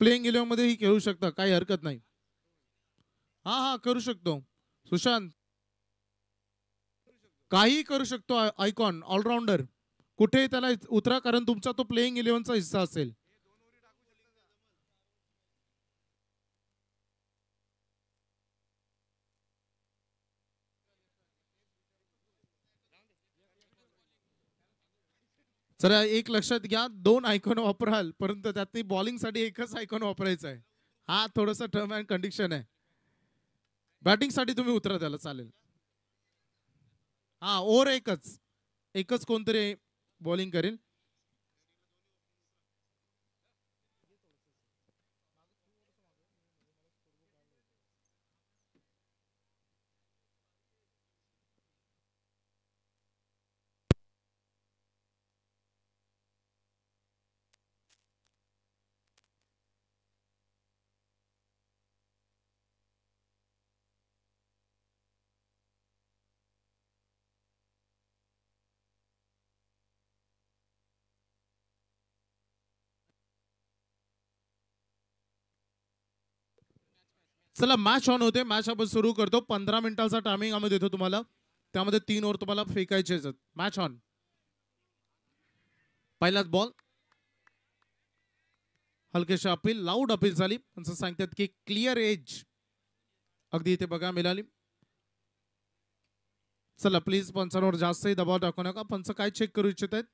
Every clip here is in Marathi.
प्लेइंग 11 मध्येही खेळू शकता, काही हरकत नाही. हा करू शकतो सुशांत, काही करू शकतो. आयकॉन ऑलराऊंडर कुठे त्याला उतरा, कारण तुमचा तो प्लेइंग 11चा हिस्सा असेल. चला एक लक्षात घ्या, 2 आयकॉन वापराल, परंतु त्यात बॉलिंग साठी एकच आयकॉन वापरायचा आहे. हा थोडासा टर्म अँड कंडिशन आहे. बॅटिंग साठी तुम्ही उतरा त्याला चालेल. हा ओव्हर एकच कोणतरी बॉलिंग करेल. चला मॅच ऑन होते. मॅच आपण सुरू करतो. 15 मिनिटांचा टायमिंग आम्ही देतो तुम्हाला, त्यामध्ये 3 ओव्हर तुम्हाला फेकायचे. Match on. पहिलाच बॉल, हलकेशा अपील, लाऊड अपील झाली. असं सांगतात की क्लिअर एज अगदी इथे बघा मिळाली. चला प्लीज पंचांवर जास्तही दबाव टाकू नका. पंच काय चेक करू इच्छित आहेत?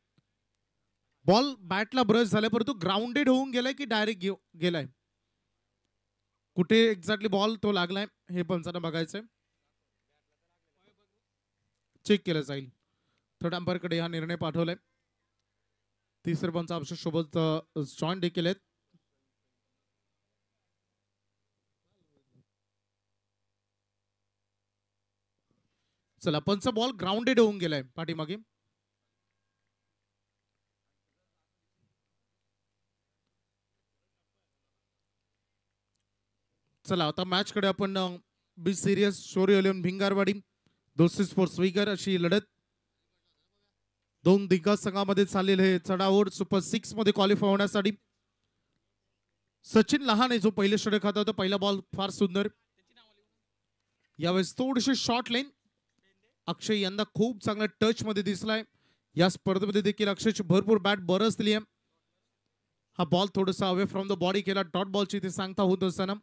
बॉल बॅटला ब्रश झालाय, परंतु ग्राउंडेड होऊन गेलाय की डायरेक्ट गेलाय, कुठे एक्झॅक्टली बॉल तो लागलाय हे पंचांना बघायचंय, चेक केलं जाईल. थर्ड अंपायरकडे हा निर्णय पाठवलाय. तिसरे पंच आमच्या सोबत जॉईन देखील आहेत. चला पंच बॉल ग्राउंडेड होऊन गेलाय पाठीमागे. चला आता मॅच कडे आपण बी सिरियस शौर्य इलेव्हन भिंगारवाडी दोस्ती स्पोर्ट्स स्वीगर अशी लढत. 2 दिग्गज संघामध्ये चाललेले हे चढाओढ सुपर 6 मध्ये क्वालिफाय होण्यासाठी. सचिन लहाने जो पहिले षटक खाता होता, पहिला बॉल फार सुंदर. यावेळेस थोडीशी शॉर्ट लाईन. अक्षय यंदा खूप चांगल्या टच मध्ये दिसलाय. या स्पर्धेमध्ये देखील अक्षयची भरपूर बॅट बरस दिली आहे. हा बॉल थोडासा अवे फ्रॉम द बॉडी केला, डॉट बॉलची ते सांगता होत असताना.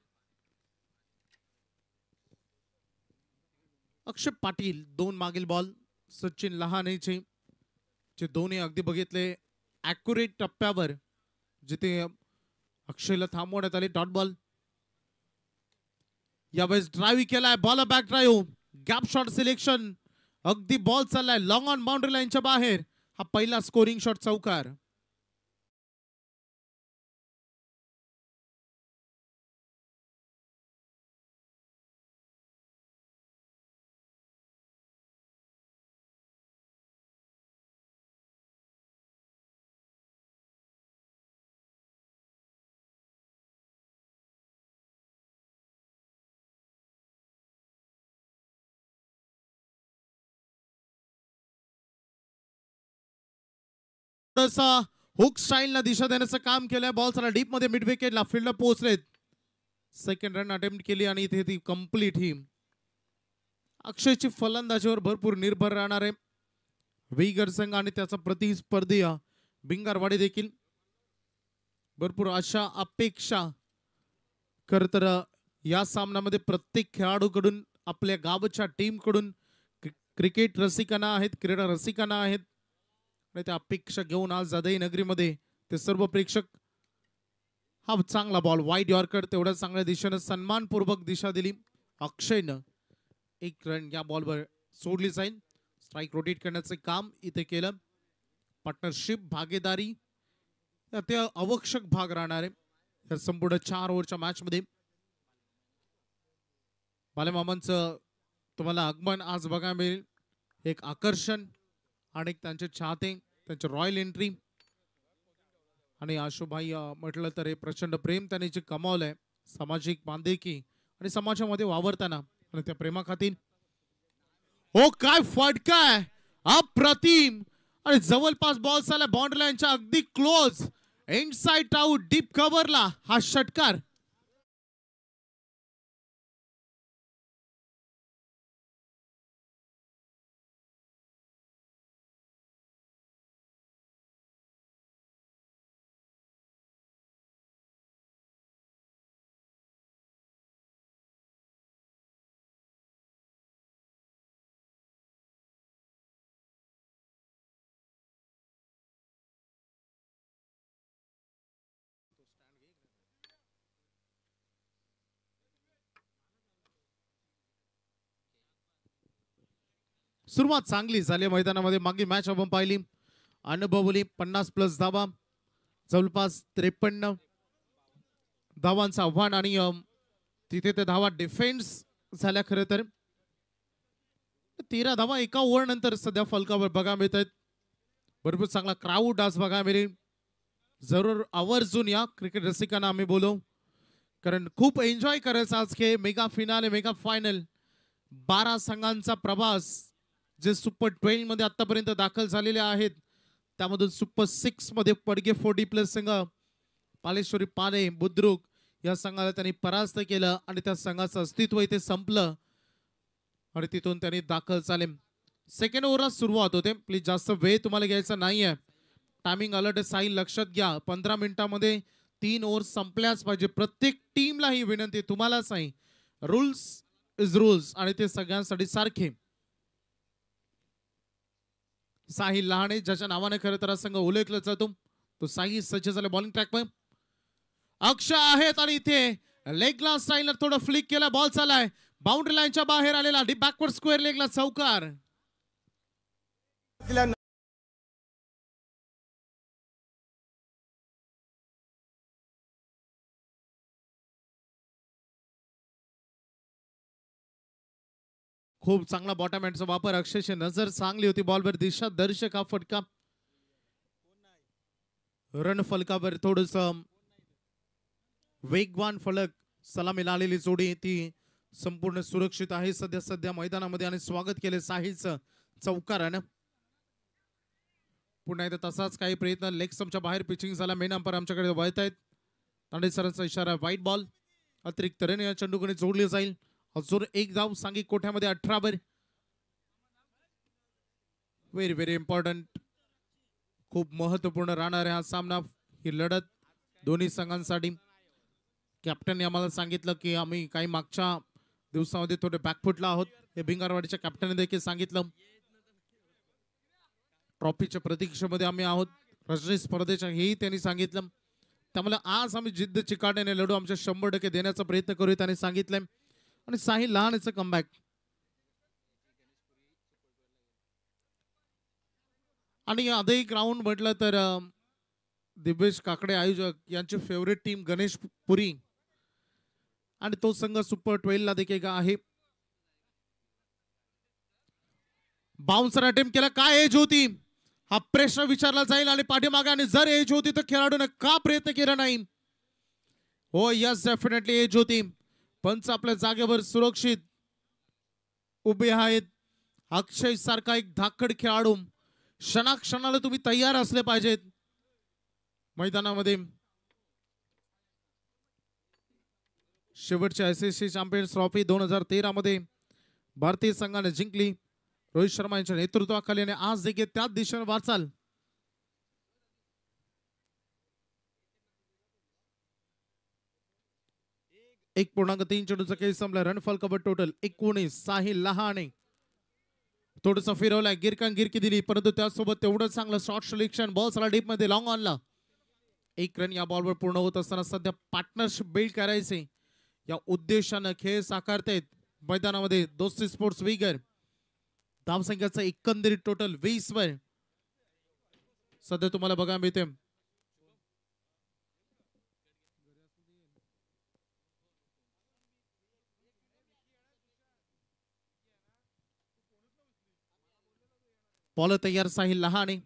अक्षय पाटील 2 मागील बॉल सचिन लहानेचे, जे दोन्ही अगदी बघितले ॲक्युरेट टप्प्यावर, जिथे अक्षयला थांबवण्यात आले. Dot ball. यावेळेस ड्राईव्ह केलाय, ball back drive, gap shot selection, अगदी बॉल चाललाय लॉंग ऑन बाउंड्री लाईनच्या बाहेर. हा पहिला स्कोरिंग शॉट चौकार. हुक स्टाईलला दिशा देण्याचं काम केलंय. बॉल चला डीप मध्ये मिड विकेटला फील्डला पोहोचलेत. सेकंड रन अटेम्प्ट केली आणि इथे ती कंप्लीट. ही अक्षयची फलंदाजीवर भरपूर निर्भर राहणार आहे. विगर संघ आणि त्याचा प्रतिस्पर्धी भिंगारवाडी देखील भरपूर अशा अपेक्षा. खर तर या सामन्यामध्ये प्रत्येक खेळाडूकडून, आपल्या गावच्या टीम कडून, क्रिकेट रसिकांना आहेत, क्रीडा रसिकांना आहेत, आणि त्या अपेक्षा घेऊन आज जाधई नगरीमध्ये ते सर्व प्रेक्षक. हा चांगला बॉल वाईड यॉर्कर, तेवढ्या चांगल्या दिशेनं सन्मानपूर्वक दिशा दिली अक्षयनं. 1 रन या बॉलवर सोडली जाईल. स्ट्राईक रोटेट करण्याचे काम इथे केलं. पार्टनरशिप, भागीदारी ते आवश्यक भाग राहणार आहे या संपूर्ण 4 ओव्हरच्या मॅच मध्ये. बालेमामांचं तुम्हाला आगमन आज बघायला मिळेल. एक आकर्षण आणि त्यांचे चाहते, त्यांचे रॉयल एंट्री, आणि आशुभाई म्हटलं तर हे प्रचंड प्रेम त्यांनी जे कमावलंय, सामाजिक बांधिलकी आणि समाजामध्ये वावरताना आणि त्या प्रेमाखातीर. हो काय फटकाय, अप्रतिम, आणि जवळपास बॉल चालला बाउंड्री लाईनच्या अगदी क्लोज. इनसाइड आउट डीप कव्हरला हा षटकार. सुरुवात चांगली झाली मैदानामध्ये. मागील मॅच आपण पाहिली अनुभवली 50+ धावा, जवळपास 53 धावांचं आव्हान आणि तिथे ते धावा डिफेन्स झाल्या. खरं तर 13 धावा एका ओव्हर नंतर सध्या फलकावर बघा मिळत आहेत. भरपूर चांगला क्राऊड आज बघा मिळेल. जरूर आवर्जून या क्रिकेट रसिकांना आम्ही बोलू, कारण खूप एन्जॉय करायचं आज खेळ. मेगा फिनाले, मेगा फायनल, 12 संघांचा प्रवास जे सुपर 12 मध्ये आतापर्यंत दाखल झालेले आहेत, त्यामधून सुपर 6 मध्ये पडगे 40+ संघ पालेश्वरी पाले बुद्रुक या संघाला त्यांनी परास्त केलं आणि त्या संघाचं अस्तित्व इथे संपलं आणि तिथून त्यांनी दाखल झाले. सेकंड ओव्हरला सुरुवात होते. प्लीज जास्त वेळ तुम्हाला घ्यायचा नाहीये. टायमिंग अलर्ट साई लक्षात घ्या. 15 मिनिटांमध्ये 3 ओव्हर संपल्याच पाहिजे. प्रत्येक टीमला ही विनंती, तुम्हालाच नाही. रूल्स इज रूल्स आणि ते सगळ्यांसाठी सारखे. साहिल लहाणे ज्याच्या नावाने खरं तर संघ उल्लेखला जातो, तो साई सज्ज झाला बॉलिंग ट्रॅकवर. अक्षय आहेत आणि इथे लेगला स्टाईलर थोडं फ्लिक केला. बॉल चालाय बाउंड्री लाईनच्या बाहेर आलेला डीप बॅकवर्ड स्क्वेअर लेगला चौकार. खूप चांगला बॉटम हँडचा वापर. अक्षयची नजर चांगली होती बॉलवर. दिशा दर्शक हा फटका. रन फलकावर थोडस वेगवान फलक. सलामी लावलेली जोडी ती संपूर्ण सुरक्षित आहे सध्या मैदानामध्ये आणि स्वागत केले साहिलचं चौकारानं. पुन्हा एकदा तसाच काही प्रयत्न. लेग स्टंपच्या बाहेर पिचिंग झाला. मेन अंपायर आमच्याकडे वळत आहेत. तांडे सरांचा इशारा व्हाईट बॉल. अतिरिक्त रन या चेंडूकडे जोडली जाईल. अजून एक धाव सांघिक कोठ्यामध्ये 18 वर. व्हेरी व्हेरी इम्पॉर्टंट, खूप महत्वपूर्ण राहणार आहे हा सामना, ही लढत दोन्ही संघांसाठी. कॅप्टनने आम्हाला सांगितलं की आम्ही काही मागच्या दिवसामध्ये थोडे बॅकफुटला आहोत. हे भिंगारवाडीच्या कॅप्टनने देखील सांगितलं. ट्रॉफीच्या प्रतीक्षेमध्ये आम्ही आहोत, रजनी स्पर्धेच्या, हेही त्यांनी सांगितलं. त्यामुळे आज आम्ही जिद्द चिकाट्याने लढू, आमच्या 100% देण्याचा प्रयत्न करू त्यांनी सांगितलंय. आणि साहिल लहानचं कमबॅक. आणि आधही ग्राउंड म्हटलं तर दिवेश काकडे आयोजक यांची फेवरेट टीम गणेशपुरी आणि तो संघ सुपर 12 ला देखील आहे. बाउन्सर अटेम्प्ट केला. काय एज होती हा प्रश्न विचारला जाईल आणि पाठीमागे, आणि जर एज होती तर खेळाडूने का प्रयत्न केला नाही. हो यस डेफिनेटली एज होती. पंच आपल्या जागेवर सुरक्षित उभे आहेत. अक्षय सारखा एक धाकड खेळाडू, क्षणाक्षणाला तुम्ही तयार असले पाहिजेत मैदानामध्ये. शेवटच्या SSC चॅम्पियन्स ट्रॉफी 2013 मध्ये भारतीय संघाने जिंकली रोहित शर्मा यांच्या नेतृत्वाखाली, आणि आज देखील त्याच दिशेने वाटचाल. एक 1.3 चेंडूचा खेळ संपला. रनफॉल कव्हर टोटल 19. साहिल लहाने थोडंसं फिरवलाय, गिरकी दिली, परंतु त्यासोबत तेवढं चांगलं शॉर्ट सिलेक्शन. बॉल सला डीप मध्ये लॉंग ऑनला. 1 रन या बॉलवर पूर्ण होत असताना सध्या पार्टनरशिप बिल्ड करायचे या उद्देशानं खेळ साकारतायत मैदानामध्ये दोस्ती स्पोर्ट्स विगर. धावसंख्याचं एकंदरीत टोटल 20 वर सध्या तुम्हाला बघायला मिळते. बॉल तयार साहिल लहाने.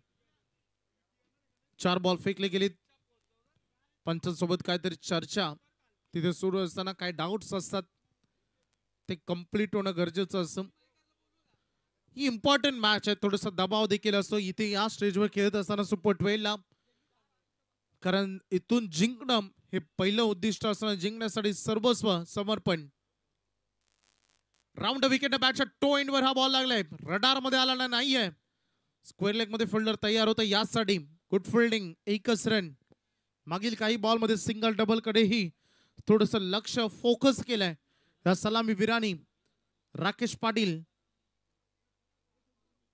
4 बॉल फेकले गेलेत. पंचांसोबत काहीतरी चर्चा तिथे सुरू असताना काही डाऊट्स असतात, ते कंप्लीट होणं गरजेचं असतं. ही इम्पॉर्टंट मॅच आहे, थोडासा दबाव देखील असतो इथे या स्टेजवर खेळत असताना. सुपर 12 ला कारण इथून जिंकणं हे पहिलं उद्दिष्ट असणं, जिंकण्यासाठी सर्वस्व समर्पण. राऊंड विकेट बॅटच्या टो एंड वर हा बॉल लागलाय, रडार मध्ये आला नाहीये. स्क्वेअर लेग मध्ये फिल्डर तयार होता यासाठी. गुड फिल्डिंग, एकच रन. मागील काही बॉल मध्ये सिंगल डबल कडेही थोडस लक्ष फोकस केलंय या सलामी वीरांनी. राकेश पाटील,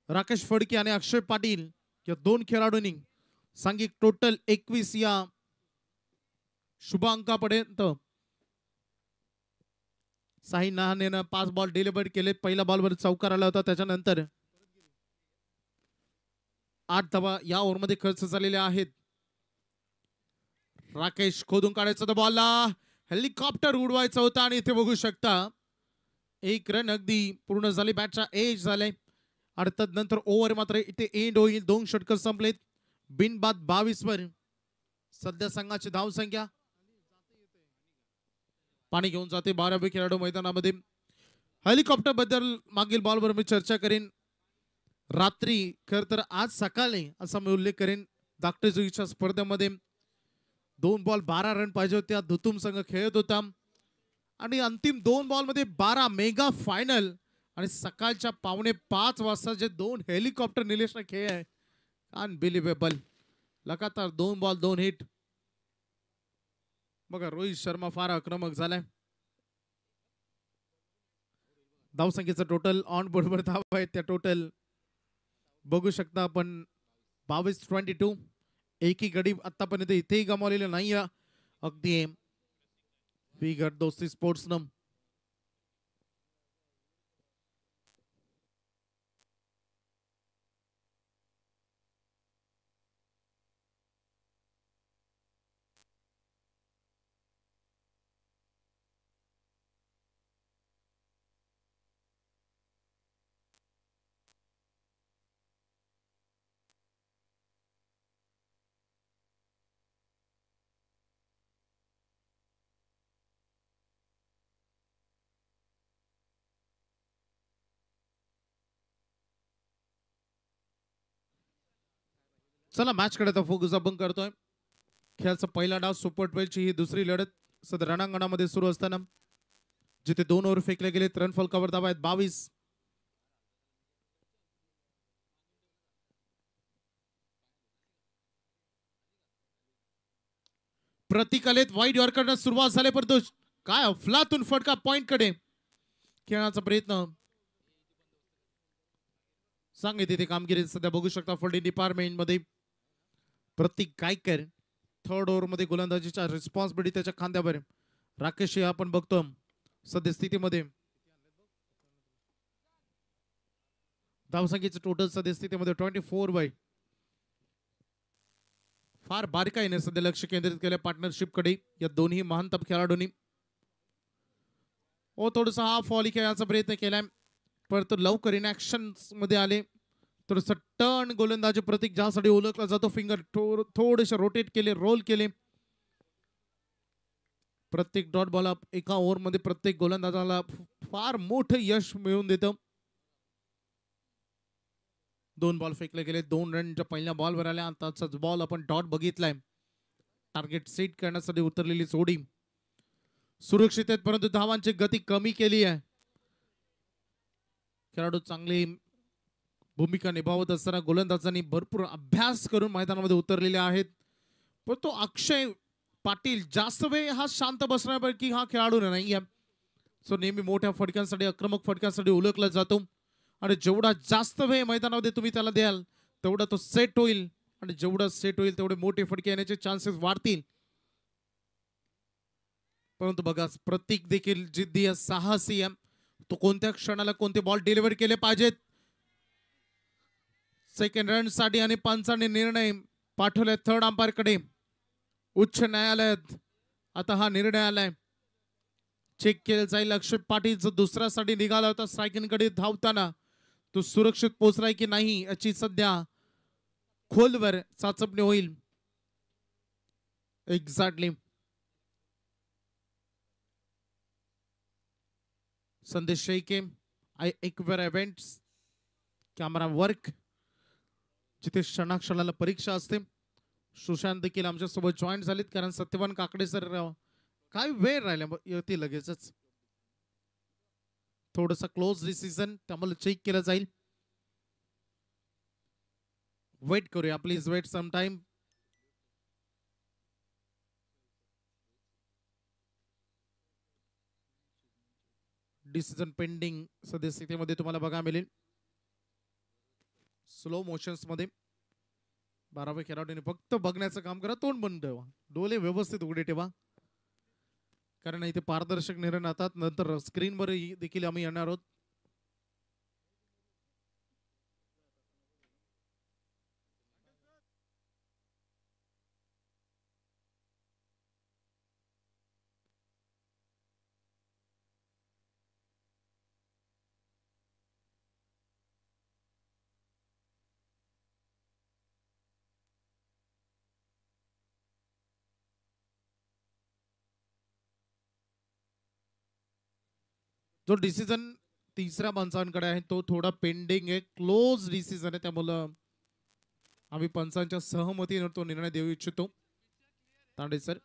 राकेश फडके आणि अक्षय पाटील या दोन खेळाडूंनी सांघिक टोटल 21 या शुभांकापर्यंत साई नहानेनं 5 बॉल डिलिव्हर केले. पहिल्या बॉलवर चौकार आला होता, त्याच्यानंतर 8 धावा या ओव्हरमध्ये खर्च झालेले आहेत. राकेश खोदून काढायचा तर बॉलला हेलिकॉप्टर उडवायचा होता आणि इथे बघू शकता एक रन अगदी पूर्ण झाली, बॅटचा एज झालाय. आणि तदनंतर ओव्हर मात्र इथे एंड होईल. 2 षटकर संपलेत बिनबाद 22 वर. सध्या संघाची धावसंख्या पाणी घेऊन जाते. 12वे खेळाडू मैदानामध्ये. हेलिकॉप्टर बद्दल मागील बॉलवर मी चर्चा करेन रात्री, खर तर आज सकाळी असा मी उल्लेख करेन. धाकटे जुईच्या स्पर्धेमध्ये 2 बॉल 12 रन पाहिजे होत्या. धुतुम संघ खेळत होता आणि अंतिम 2 बॉल मध्ये 12 मेगा फायनल. आणि सकाळच्या 4:45 वाजता जे 2 हेलिकॉप्टर निलेशने खेळ आहे, अनबिलिव्हेबल. लगातार 2 बॉल 2 हिट. बघा रोहित शर्मा फार आक्रमक झालाय. धावसंख्येचं टोटल ऑन बोर्डवर धाव आहे त्या टोटल बघू शकता आपण 22-22. एकही गडी आतापर्यंत इथेही गमावलेलं नाही. अगदी विगट दोस्ती स्पोर्ट्सनं चला मॅच कडे आता फोकस आपण करतोय. खेळाचा पहिला डाव सुपर 12 ची ही दुसरी लढत सध्या रणांगणामध्ये सुरू असताना जिथे 2 ओव्हर फेकले गेले. रन फलकावर धावा आहेत 22. प्रतिकलेत वाईट यॉर्करनं सुरुवात झाली, परंतु काय अफलातून फटका पॉइंट कडे खेळण्याचा प्रयत्न. सांगितले ते कामगिरी सध्या बघू शकता फिल्डिंग डिपार्टमेंट मध्ये. प्रतीक गायकर थर्ड ओव्हर मध्ये गोलंदाजीच्या रिस्पॉन्सिबिलिटी त्याच्या खांद्यावर. राकेश आपण बघतो सध्या स्थितीमध्ये धावसंख्येचं टोटल सध्या स्थितीमध्ये 24 बाय. फार बारकाईने सध्या लक्ष केंद्रित केलं पार्टनरशिप कडे या दोन्ही महानतम खेळाडूंनी. थोडस हा फॉली खेळण्याचा प्रयत्न केलाय, परंतु लवकर इन ऍक्शन मध्ये आले. थोडस टर्न गोलंदाजी प्रतीक ज्यासाठी ओळखला जातो. फिंगर थोडेसे रोटेट केले, रोल केले. प्रत्येक डॉट बॉल एका ओव्हर मध्ये प्रत्येक गोलंदाजाला फार मोठं यश मिळवून देतं. 2 बॉल फेकले गेले. 2 रनच्या पहिल्या बॉलवर आल्या. आताचाच बॉल आपण डॉट बघितलाय. टार्गेट सेट करण्यासाठी उतरलेली जोडी सुरक्षित आहेत, परंतु धावांची गती कमी केली आहे. खेळाडू चांगली भूमिका निभावत असताना गोलंदाजांनी भरपूर अभ्यास करून मैदानामध्ये उतरलेले आहेत. पण तो अक्षय पाटील जास्त वेळ हा शांत बसण्यापैकी हा खेळाडू नाही आहे. सो नेहमी मोठ्या फटक्यांसाठी, आक्रमक फटक्यांसाठी ओळखला जातो. आणि जेवढा जास्त वेळ मैदानामध्ये तुम्ही त्याला द्याल तेवढा तो सेट होईल. आणि जेवढा सेट होईल तेवढे मोठे फटके येण्याचे चान्सेस वाढतील. परंतु बघा प्रतीक देखील जिद्दी आहे, साहसी आहे. तो कोणत्या क्षणाला कोणते बॉल डिलिव्हर केले पाहिजेत. सेकंड रन साठी आणि पंचाने निर्णय पाठवले थर्ड अंपायर कडे उच्च न्यायालयात. आता हा निर्णय आलाय, चेक केलं जाईल. अक्षय पाटील जो दुसऱ्या साठी निघाला होता स्ट्रायकिंग कडे धावताना, तो सुरक्षित पोहोचलाय की नाही याची सध्या खोलवर चाचपणी होईल. एक्झॅक्टली संदेश शेळके, एक्वेर इव्हेंट्स, कॅमेरा वर्क, जिथे क्षणाक्षणाला परीक्षा असते. सुशांत देखील आमच्या सोबत जॉईन झालेत, कारण सत्यवान काकडे सर काय वेळ राहिला येते लगेचच. थोडंसं क्लोज डिसिजन त्यामुळे चेक केलं जाईल. वेट करूया, please wait some time. Decision pending सद्यस्थितीमध्ये तुम्हाला बघा मिळेल स्लो मोशन्स मध्ये. 12व्या खेळाडूने फक्त बघण्याचं काम करा, तोंड बंद ठेवा, डोळे व्यवस्थित उघडे ठेवा, कारण इथे पारदर्शक निर्णय राहतात. नंतर स्क्रीनवर देखील आम्ही येणार आहोत. जो डिसिजन तिसऱ्या पंचांकडे आहे तो थोडा पेंडिंग आहे, क्लोज डिसिजन आहे, त्यामुळं आम्ही पंचांच्या सहमतीने तो निर्णय देऊ इच्छितो. तांडे सर.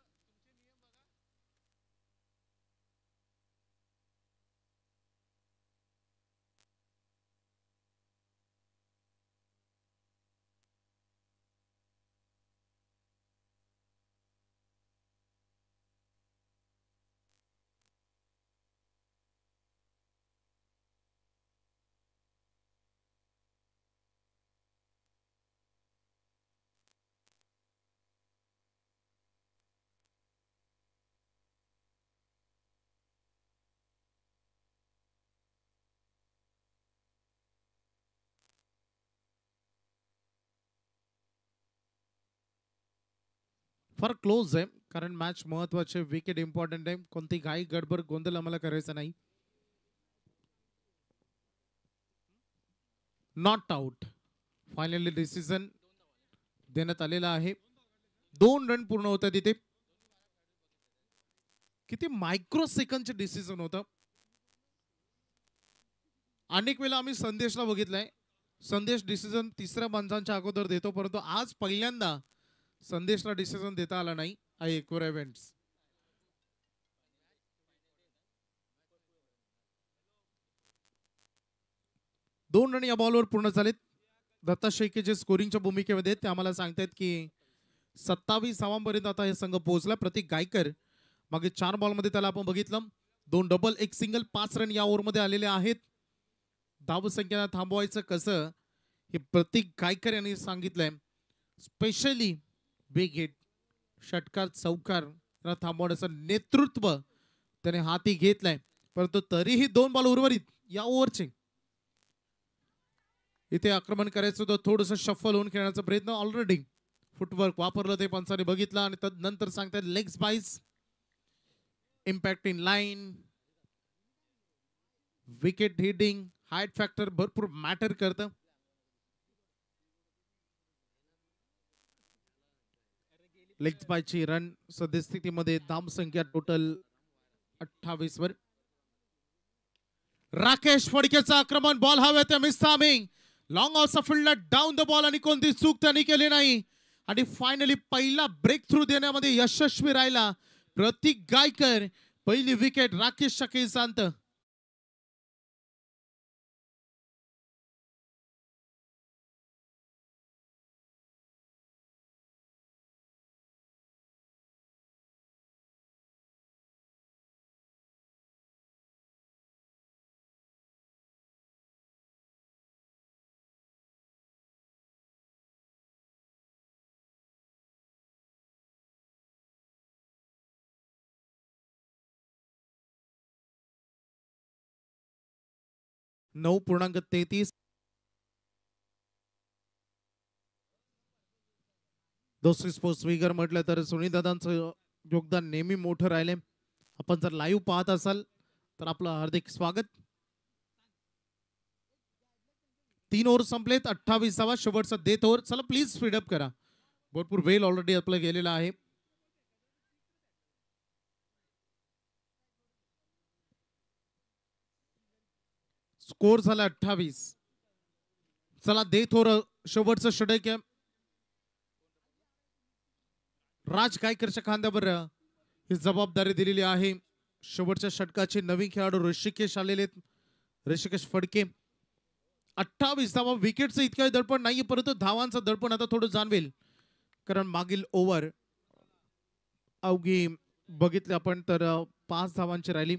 फार क्लोज आहे, कारण मॅच महत्वाचे, विकेट इम्पॉर्टंट आहे, कोणती घाई गडबड गोंधळ आम्हाला करायचा नाही. नॉट आउट फायनली डिसिजन देण्यात आलेला आहे. 2 रन पूर्ण होतात तिथे. किती मायक्रो सेकंडचे डिसिजन होतं. अनेक वेळा आम्ही संदेशला बघितलंय, संदेश डिसिजन तिसऱ्या पंचांच्या अगोदर देतो, परंतु आज पहिल्यांदा संदेशला डिसिजन देता आला नाही. एक्वेरा इव्हेंट्स. 2 रन या बॉलवर पूर्ण झालेत. दत्ता शेळके जे स्कोरिंगच्या भूमिकेमध्ये ते आम्हाला सांगतायत की 27 धावांपर्यंत आता हे संघ पोहोचला. प्रतीक गायकर मागे 4 बॉलमध्ये त्याला आपण बघितलं, 2 डबल 1 सिंगल, 5 रन या ओव्हरमध्ये आलेले आहेत. धावसंख्येला थांबवायचं कसं हे प्रतीक गायकर यांनी सांगितलंय. स्पेशली बिग हिट, षटकार चौकार थांबवण्याचं नेतृत्व त्याने हाती घेतलंय. परंतु तरीही 2 बॉल उर्वरित या ओव्हरचे इथे आक्रमण करायचं होतं, थोडस शफल होऊन खेळण्याचा प्रयत्न. ऑलरेडी फुटवर्क वापरलं ते पंचाने बघितलं आणि नंतर सांगतात leg spice, impact in line, wicket hitting, height factor भरपूर मॅटर करतं. लेग स्पाइसची रन सद्यस्थितीमध्ये धावसंख्या टोटल 28 वर. राकेश फडकेचं आक्रमण, बॉल हवेत मिस टायमिंग, लॉंग ऑफ फील्डला डाऊन द बॉल आणि कोणती चूक त्यांनी केली नाही. आणि फायनली पहिला ब्रेक थ्रू देण्यामध्ये यशस्वी राहिला प्रतीक गायकर. पहिली विकेट राकेश शकेसांत. नऊ 9.33. दोस्ती स्पोर्ट्स विगर म्हटलं तर सुनीलदादांचं योगदान नेहमी मोठं राहिले. आपण जर लाईव्ह पाहत असाल तर आपलं हार्दिक स्वागत. 3 ओव्हर संपलेत, 28वा शेवटचा डेथ ओव्हर. चला प्लीज स्पीडअप करा, भरपूर वेळ ऑलरेडी आपला गेलेला आहे. स्कोर झाला 28. चला डेथ ओव्हर शेवटचं षटक आहे. राज गायकरच्या खांद्यावर ही जबाबदारी दिलेली आहे. शेवटच्या षटकाचे नवीन खेळाडू ऋषिकेश आलेले आहेत. ऋषिकेश फडके. 28 धावा. विकेटचं इतकं दडपण नाहीये, परंतु धावांचं दडपण आता थोडं जाणवेल, कारण मागील ओव्हर अवघी बघितले आपण तर 5 धावांची राहिली.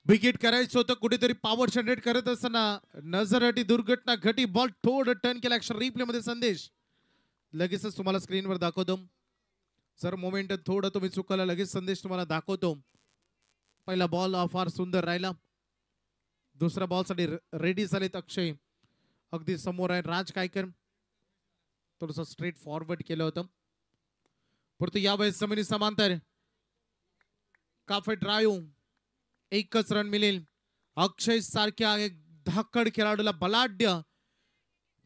विकेट करायचं होतं, कुठेतरी पॉवर जनरेट करत असताना नजरअटी दुर्घटना घटी. बॉल थोडं टर्न केला. ऍक्शन रिप्ले मध्ये संदेश लगेचच तुम्हाला स्क्रीनवर दाखवतो. जर मोमेंट थोडं तुम्ही चुकला, लगेच संदेश तुम्हाला दाखवतो. पहिला बॉल फार सुंदर राहिला. दुसऱ्या बॉल साठी रेडी झालेत अक्षय. अगदी समोर आहे राज कायकर. थोडस स्ट्रेट फॉरवर्ड केलं होतं, परंतु यावेळेस जमिनी समांतर काफे ड्राईव्ह. एकच रन मिळेल. अक्षय सारख्या एक धाकड खेळाडूला, बलाढ्य,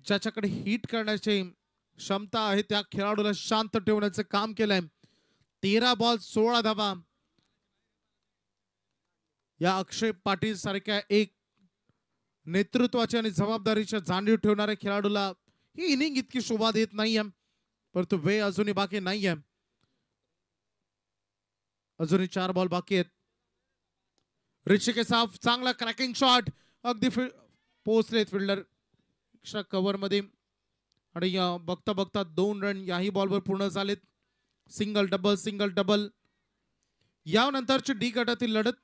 ज्याच्याकडे हिट करण्याची क्षमता आहे, त्या खेळाडूला शांत ठेवण्याचं काम केलंय. 13 बॉल 16 धावा. या अक्षय पाटील सारख्या एक नेतृत्वाची आणि जबाबदारीच्या जाणीव ठेवणाऱ्या खेळाडूला ही इनिंग इतकी शोभा देत नाहीये, परंतु वेळ अजूनही बाकी नाहीये. अजूनही 4 बॉल बाकी आहेत. ऋषिकेश साफ चांगला क्रॅकिंग शॉट. अगदी पोहोचलेत फिल्डर कव्हर मध्ये. आणि बघता बघता 2 रन याही बॉलवर पूर्ण झालेत. Single double single double. यानंतरची डी गटातील लढत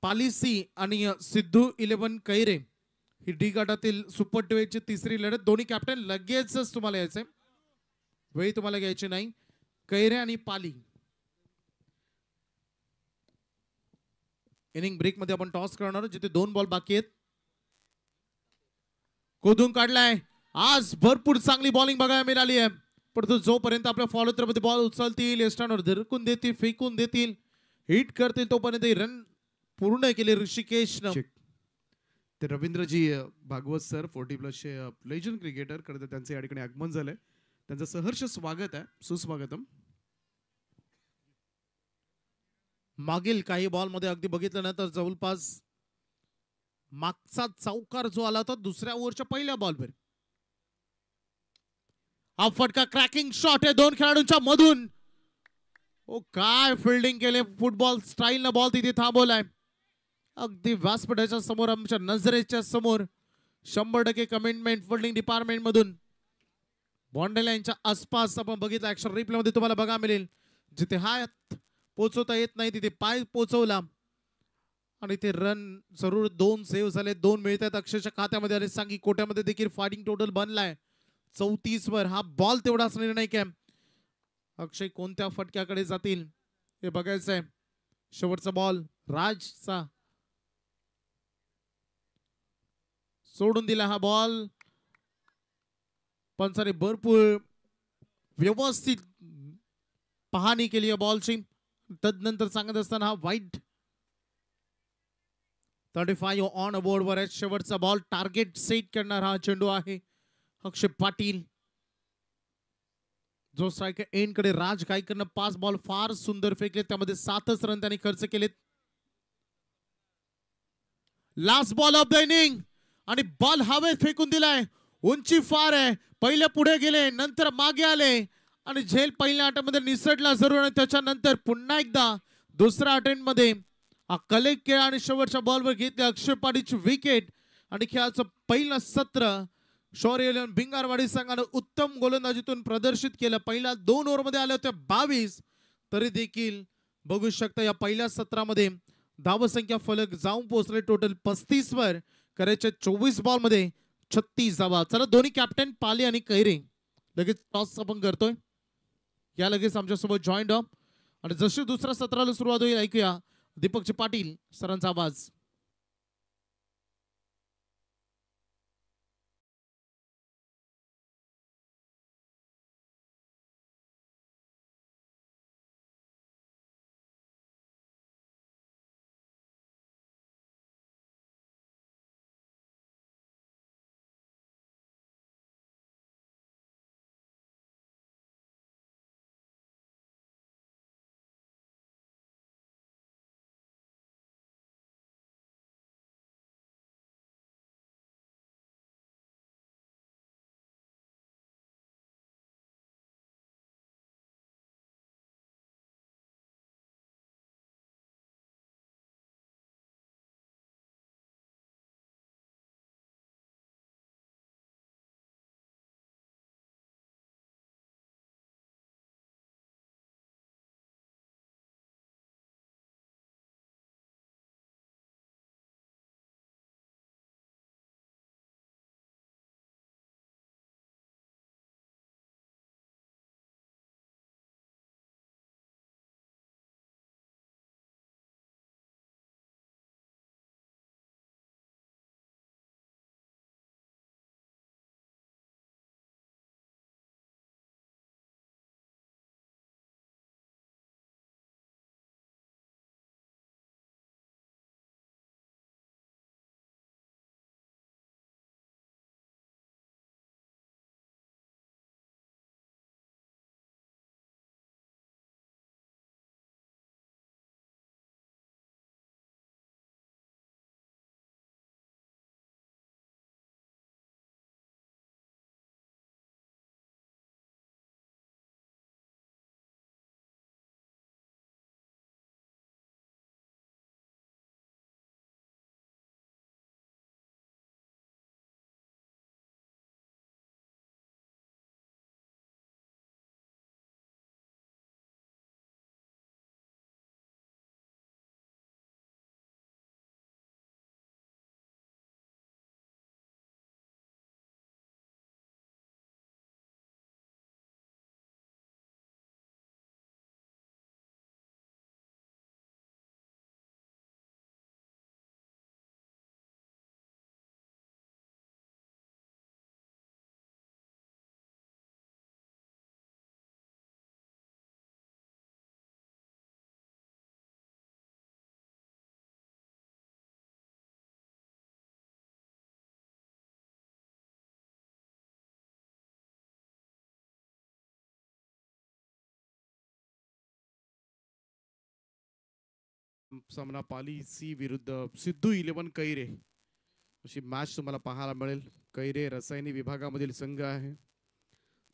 पालिसी आणि सिद्धू 11 कैरे, ही डी गटातील सुपर 12 तिसरी लढत. दोन्ही कॅप्टन लगेचच तुम्हाला यायचंय, वेळी तुम्हाला घ्यायची नाही. कैरे आणि पाली. इनिंग ब्रेक मध्ये आपण टॉस करणार, जिथे 2 बॉल बाकी आहेत. कोदून काढलाय. आज भरपूर चांगली बॉलिंग बघायला मिळाली आहे, परंतु जोपर्यंत आपल्या फॉलोअर मध्ये बॉल उचलतील, एस्टांवर धरकून देतील, फेकून देतील, हिट करतील, तोपर्यंत रन पूर्ण केले ऋषिकेशनं. ते रवींद्रजी भागवत सर 40+ लेजंड क्रिकेटर करते, त्यांचे या ठिकाणी आगमन झालंय. त्यांचं सहर्ष स्वागत आहे. सुस्वागतम. मागील काही बॉल मध्ये अगदी बघितलं ना तर जवळपास मागचा चौकार जो आला होता दुसऱ्या ओव्हरच्या पहिल्या बॉलवर, हा फटका क्रॅकिंग शॉट आहे 2 खेळाडूंच्या मधून. ओ काय फिल्डिंग केले. फुटबॉल स्टाईल न बॉल तिथे थांबवलाय. अगदी व्यासपीठाच्या समोर, आमच्या नजरेच्या समोर. 100% कमिटमेंट फिल्डिंग डिपार्टमेंट मधून. बॉन्डे लाईनच्या आसपास आपण बघितलं. ऍक्शन रिप्ले मध्ये तुम्हाला बघा मिळेल, जिथे हात पोचवता येत नाही तिथे पाय पोचवला आणि ते रन जरूर 2 सेव्ह झाले. 2 मिळतात अक्षयच्या खात्यामध्ये. आणि सांगी कोट्यामध्ये देखील फायटिंग टोटल बनलाय 34 वर. हा बॉल तेवढाच निर्णय काय, अक्षय कोणत्या फटक्याकडे जातील हे बघायचंय. शेवटचा बॉल राजचा सोडून दिला हा बॉल. पंचाने भरपूर व्यवस्थित पाहणी केली या बॉलची. तदनंतर सांगत असताना हा वाईट 35 ऑन बोर्ड वर आहे. शेवटचा बॉल टार्गेट सेट करणार हा चेंडू आहे. अक्षय पाटील जो स्ट्रायकर एंड कडे. राज गायकरनं 5 बॉल फार सुंदर फेकले, त्यामध्ये 7च रन त्यांनी खर्च केलेत. Last ball of the inning आणि बॉल हवेत फेकून दिलाय. उंची फार आहे. पहिले पुढे गेले, नंतर मागे आले आणि झेल पहिल्या अटेम्प्ट मध्ये निसटला जरूर. आणि त्याच्यानंतर पुन्हा एकदा दुसऱ्या अटेम्प्ट मध्ये कलेक्ट केला आणि शेवटच्या बॉलवर घेतले अक्षय पाटीलची विकेट. आणि खेळाचं पहिलं सत्र शौर्य भिंगारवाडी संघानं उत्तम गोलंदाजीतून प्रदर्शित केलं. पहिल्या 2 ओव्हरमध्ये आले होते 22, तरी देखील बघू शकता या पहिल्या सत्रामध्ये धावसंख्या फलक जाऊन पोहोचले टोटल 35 वर. करायच्या 24 बॉल मध्ये 36 धावा. चला दोन्ही कॅप्टन पाली आणि कैरे लगेच टॉस आपण करतोय. या लगेच आमच्यासोबत जॉईंट व्हा आणि जशी दुसऱ्या सत्राला सुरुवात होईल ऐकूया दीपकजी पाटील सरांचा आवाज. सामना पाली सी विरुद्ध सिद्धू 11 कैरे अशी मॅच तुम्हाला पाहायला मिळेल. कैरे रसायनी विभागामधील संघ आहे.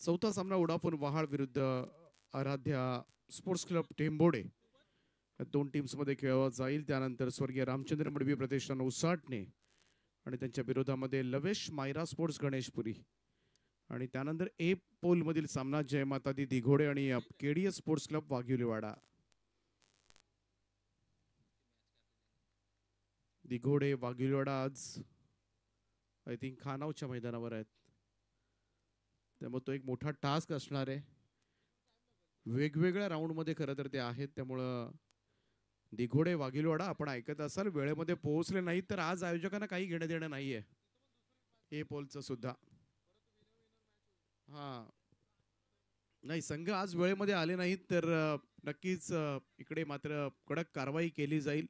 चौथा सामना वोडाफोन वहाळ विरुद्ध आराध्या स्पोर्ट्स क्लब टेंबोडे या दोन टीम्समध्ये खेळवला जाईल. त्यानंतर स्वर्गीय रामचंद्र मडवी प्रतिष्ठान उसाटणे आणि त्यांच्या विरोधामध्ये लवेश मायरा स्पोर्ट्स गणेशपुरी आणि त्यानंतर ए पोल मधील सामना जयमाता दी दिघोडे आणि केडीएस स्पोर्ट्स क्लब वाघिवलीवाडा. दिघोडे वाघिवलीवाडा आज आय थिंक खानावच्या मैदानावर आहेत. त्यामुळे तो एक मोठा टास्क असणार आहे. वेगवेगळ्या राऊंड मध्ये खरं तर ते आहेत. त्यामुळं दिघोडे वाघिलवाडा आपण ऐकत असाल वेळेमध्ये पोहोचले नाहीत तर आज आयोजकांना काही घेणं देणं नाहीये हे पोलचं सुद्धा. हा नाही संघ आज वेळेमध्ये आले नाहीत तर नक्कीच इकडे मात्र कडक कारवाई केली जाईल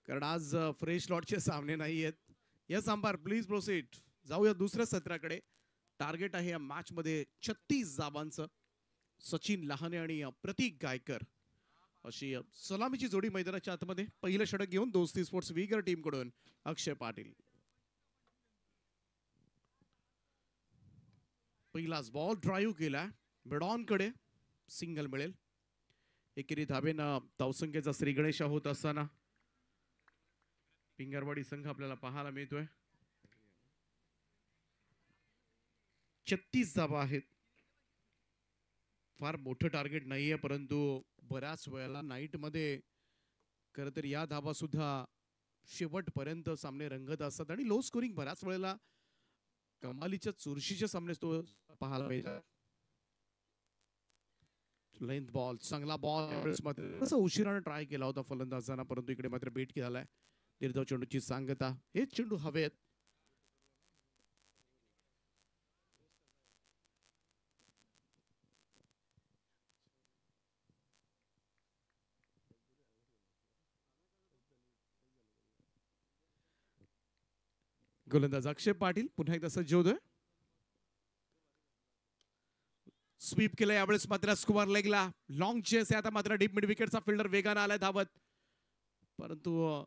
कारण आज फ्रेश लॉटचे सामने नाही आहेत. Yes umpire please proceed. जाऊया दुसऱ्या सत्राकडे. टार्गेट आहे या मॅच मध्ये 36 धावांचं. सचिन लहाने आणि प्रतीक गायकर अशी सलामीची जोडी मैदानाच्या आतमध्ये. पहिलं षटक घेऊन दोस्ती स्पोर्ट्स वीगर टीम कडून अक्षय पाटील. पहिलाच बॉल ड्राईव्ह केला बेडॉन कडे सिंगल मिळेल. एकेरी धावेनं धावसंख्येचा श्री गणेश होत असताना पिंगरवाडी संघ आपल्याला पाहायला मिळतोय. 36 धावा आहेत. फार मोठं टार्गेट नाहीये परंतु बऱ्याच वेळेला नाईट मध्ये खरं तर या धावा सुद्धा शेवटपर्यंत सामने रंगत असतात आणि लो स्कोरिंग बऱ्याच वेळेला कमालीच्या चुरशीचे सामने तो पाहायला पाहिजे. लेंथ बॉल चांगला बॉल असं उशिराने ट्राय केला होता फलंदाजांना परंतु इकडे मात्र बीट केलाय. निर्धाव चेंडूची सांगता. हेच चेंडू हवेत. गोलंदाज अक्षय पाटील पुन्हा एकदा सज्ज होतोय. स्वीप केलं यावेळेस मात्र स्क्वेअर लेगला लॉंग चेस आहे. आता मात्र डीप मिड विकेटचा फिल्डर वेगाने आलाय धावत परंतु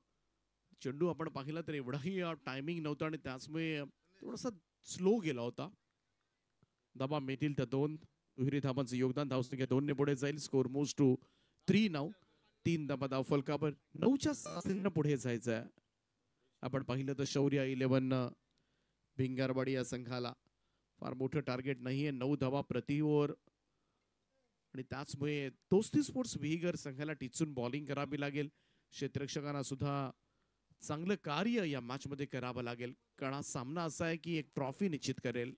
चेंडू आपण पाहिला तर एवढाही टायमिंग नव्हता आणि त्याचमुळे थोडासा स्लो गेला होता. धाबा मिळतील त्या 2 दुहेरी धाबांचं योगदान. धावसंख्या 2 ने पुढे जाईल. Score moves to 3 now. 3 धाबा धाव फलकावर 9च्या साथीने पुढे जायचं आहे. आपण पाहिलं तर शौर्य 11 भिंगारवाडी या संघाला फार मोठं टार्गेट नाहीये. 9 धावा प्रति ओव्हर आणि त्याचमुळे दोस्ती स्पोर्ट्स विहिगर संघाला टिचून बॉलिंग करावी लागेल. क्षेत्ररक्षकांना सुद्धा चांगलं कार्य या मॅच मध्ये करावं लागेल कारण हा सामना असा आहे की एक ट्रॉफी निश्चित करेल.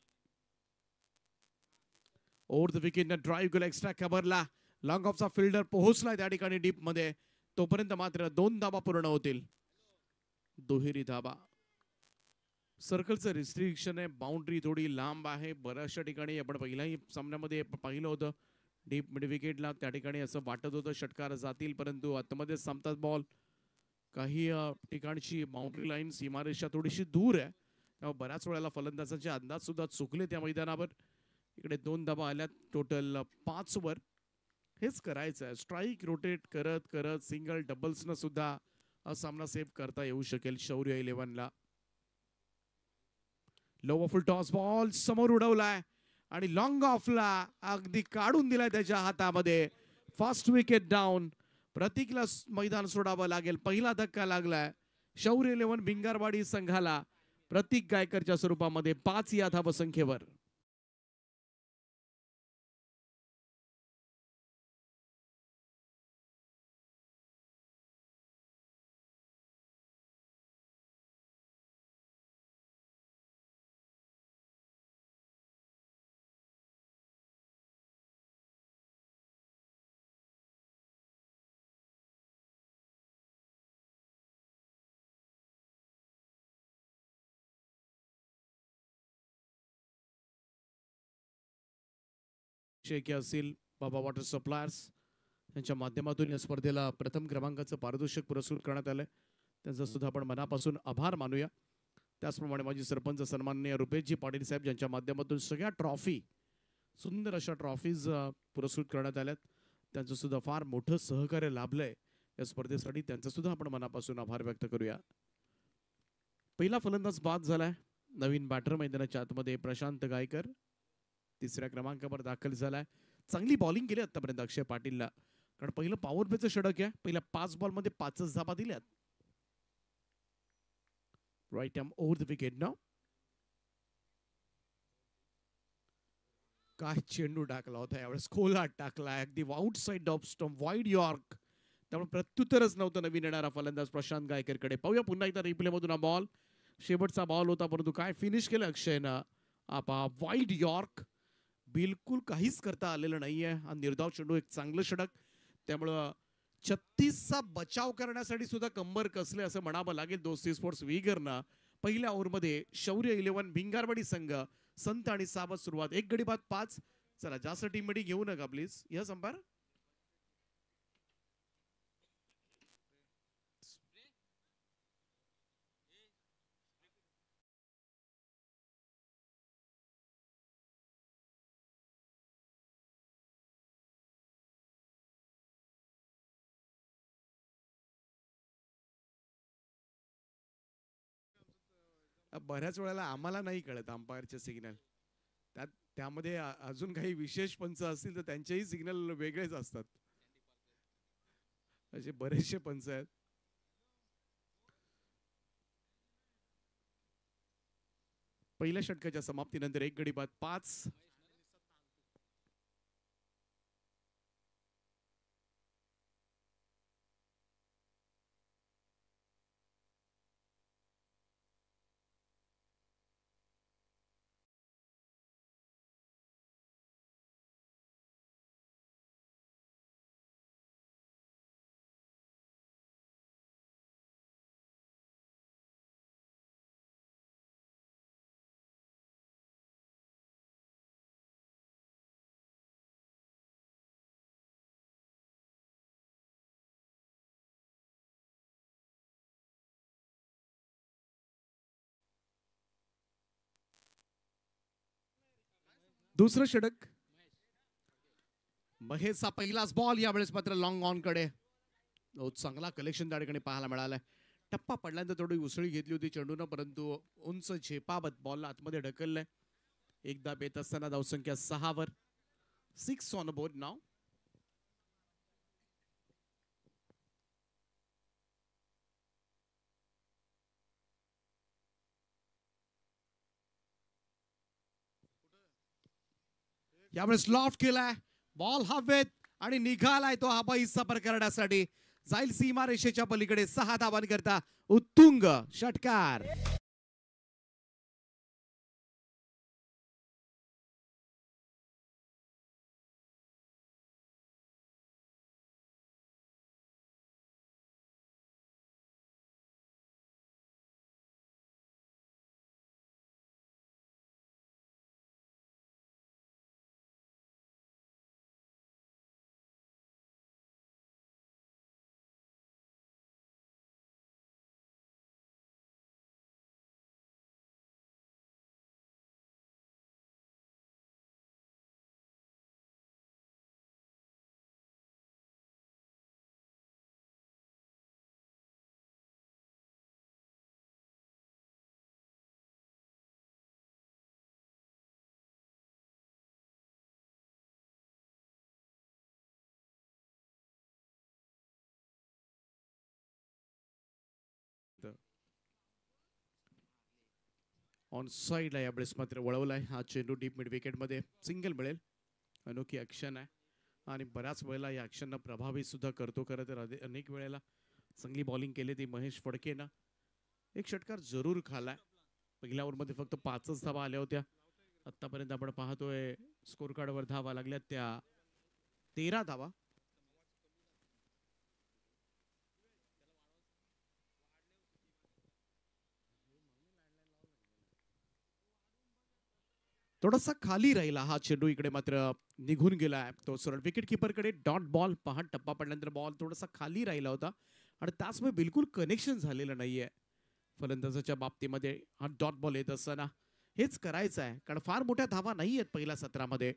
ओव्हर द विकेट न ड्राईव्ह केला एक्स्ट्रा कव्हरला. लॉंग ऑफचा फिल्डर पोहोचलाय त्या ठिकाणी डीप मध्ये. तोपर्यंत मात्र 2 धावा पूर्ण होतील. दुहेरी धाबा. सर्कलचं रिस्ट्रिक्शन आहे. बाउंड्री थोडी लांब आहे. बऱ्याचशा ठिकाणी आपण पहिल्याही सामन्यामध्ये पाहिलं होतं डीप मिड विकेटला त्या ठिकाणी असं वाटत होतं षटकार जातील परंतु आतमध्ये संपतात बॉल. काही ठिकाणची बाउंड्री लाईन सीमारेषा थोडीशी दूर आहे त्यामुळे बऱ्याच वेळेला फलंदाजांचे अंदाज सुद्धा चुकले त्या मैदानावर. इकडे 2 धावा आल्यात टोटल 5 वर. हेच करायचं आहे. स्ट्राईक रोटेट करत करत सिंगल डबल्स न सुद्धा हा सामना सेव्ह करता येऊ शकेल शौर्य 11ला. लो फुल टॉस बॉल समोर उडवलाय आणि लॉंग ऑफला अगदी काढून दिलाय त्याच्या हातामध्ये. First wicket down. प्रतीकला मैदान सोडावं लागेल. पहिला धक्का लागलाय शौर्य 11 भिंगारवाडी संघाला प्रतीक गायकरच्या स्वरूपामध्ये 5 या धावसंख्येवर. शेके असतील बाबा वॉटर सप्लायर्स यांच्या माध्यमातून या स्पर्धेला प्रथम क्रमांकाचं पारितोषिक पुरस्कृत करण्यात आलंय. त्यांचा सुद्धा आपण मनापासून आभार मानूया. त्याचप्रमाणे माजी सरपंच सन्माननीय रुपेशजी पाटील साहेब ज्यांच्या माध्यमातून सगळ्या ट्रॉफी सुंदर अशा ट्रॉफीज पुरस्कृत करण्यात आल्यात. त्यांचं सुद्धा फार मोठं सहकार्य लाभलंय या स्पर्धेसाठी त्यांचा सुद्धा आपण मनापासून आभार व्यक्त करूया. पहिला फलंदाज बाद झालाय. नवीन बॅटर मैदानाच्या आतमध्ये प्रशांत गायकर तिसऱ्या क्रमांकावर दाखल झालाय. चांगली बॉलिंग केली आतापर्यंत अक्षय पाटीलला, कारण पहिलं पॉवर प्लेचं षटक आहे. पहिल्या 5 बॉलमध्ये 5 धाबा दिल्यात. Right arm over the wicket नाव. काय चेंडू टाकला होता यावेळेस, खोलात टाकला अगदी outside off stump, wide yorker. त्यामुळे प्रत्युत्तरच नव्हतं नवीन येणारा फलंदाज प्रशांत गायकरकडे. पाहूया पुन्हा एकदा रिप्ले मधून हा बॉल. शेवटचा बॉल होता, परंतु काय फिनिश केलं अक्षयनं. आपा वाईड यॉर्क, बिलकुल काहीच करता आलेलं नाहीये. हा निर्धाव चेंडू, एक चांगलं षटक. त्यामुळं 36चा बचाव करण्यासाठी सुद्धा कंबर कसले असं म्हणावं लागेल दोस्ती स्पोर्ट्स विगरनं. पहिल्या ओव्हरमध्ये शौर्य 11 भिंगारवाडी संघ संत आणि सावध सुरुवात. 1 गडी बाद 5. चला जास्त टीम मध्ये घेऊ नका प्लीज. या संपार बऱ्याच वेळेला आम्हाला नाही कळत अंपायरचे सिग्नल. त्यामध्ये अजून काही विशेष पंच असतील तर त्यांचेही सिग्नल वेगळेच असतात. असे बरेचसे पंच आहेत. पहिल्या षटकाच्या समाप्तीनंतर 1 गडी बाद 5. दुसरं षटक. महेशचा पहिलाच बॉल यावेळेस मात्र लॉंग ऑन कडे. चांगला कलेक्शन त्या ठिकाणी पाहायला मिळालाय. टप्पा पडल्यानंतर थोडी उसळी घेतली होती चेंडूनं, परंतु उंच झेपावत बॉलला आतमध्ये ढकललंय. एकदा बेत असताना धावसंख्या 6 वर. 6 ऑन बोर्ड नाव. यावेळेस लॉफ्ट केलाय बॉल हवेत आणि निघालाय तो हवा हिस्सा पर करण्यासाठी. जाईल सीमा रेषेच्या पलीकडे. 6 धावांकरता उत्तुंग षटकार. ऑन साईडला यावेळेस मात्र वळवलाय. हा चेंडू डीप मिड विकेट मध्ये सिंगल मिळेल. अनोखी ऍक्शन आहे आणि बऱ्याच वेळेला या ऍक्शनला प्रभावित सुद्धा करतो. खरं तर अनेक वेळेला चांगली बॉलिंग केली ती महेश फडकेनं. एक षटकार जरूर खालाय. पहिल्या ओव्हरमध्ये फक्त 5च धावा आल्या होत्या. आतापर्यंत आपण पाहतोय स्कोर कार्डवर धावा लागल्या त्या 13 धावा. थोडासा खाली राहिला हा चेंडू. इकडे मात्र निघून गेलाय तो सरळ विकेट किपरकडे. डॉट बॉल पहा. टप्पा पडल्यानंतर बॉल थोडासा खाली राहिला होता आणि त्याचमुळे बिलकुल कनेक्शन झालेलं नाहीये फलंदाजाच्या बाबतीमध्ये. हा डॉट बॉल येत असताना हेच करायचं आहे, कारण फार मोठ्या धावा नाही आहेत पहिल्या सत्रामध्ये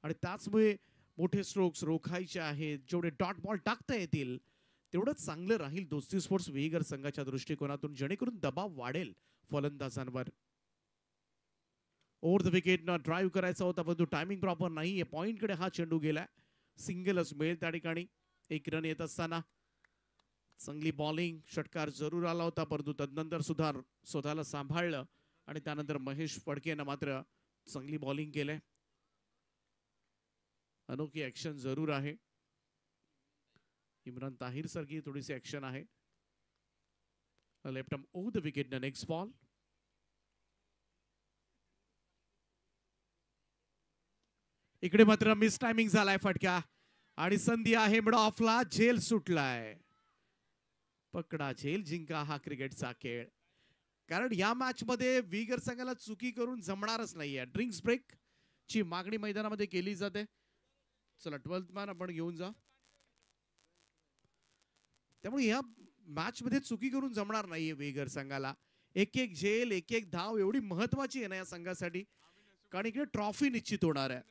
आणि त्याचमुळे मोठे स्ट्रोक्स रोखायचे आहेत. जेवढे डॉट बॉल टाकता येतील तेवढंच चांगलं राहील दोस्ती स्पोर्ट्स वेगर संघाच्या दृष्टिकोनातून, जेणेकरून दबाव वाढेल फलंदाजांवर. ओव्हर द विकेट न ड्राईव्ह करायचा होता, परंतु टायमिंग प्रॉपर नाहीये. पॉइंटकडे हा चेंडू गेलाय. सिंगलच मिळेल त्या ठिकाणी. एक रन येत असताना चांगली बॉलिंग, षटकार जरूर आला होता, परंतु तदनंतर सुद्धा स्वतःला सांभाळलं आणि त्यानंतर महेश फडकेनं मात्र चांगली बॉलिंग केलंय. अनोखी ऍक्शन जरूर आहे. इम्रान ताहिर सारखी थोडीशी ऍक्शन आहे. Left arm over the wicket न नेक्स्ट बॉल. इकडे मात्र मिस टायमिंग झालाय फटका आणि संधी आहे मिड ऑफला. झेल सुटलाय. पकडा झेल जिंका हा क्रिकेटचा खेळ. कारण या मॅच मध्ये विगर संघाला चुकी करून जमणारच नाहीये. ड्रिंक्स ब्रेक ची मागणी मैदानामध्ये केली जाते. चला 12th मॅन आपण घेऊन जा. त्यामुळे या मॅच मध्ये चुकी करून जमणार नाहीये विगर संघाला. एक एक झेल, एक एक धाव एवढी महत्वाची आहे ना या संघासाठी. कारण इकडे ट्रॉफी निश्चित होणार आहे.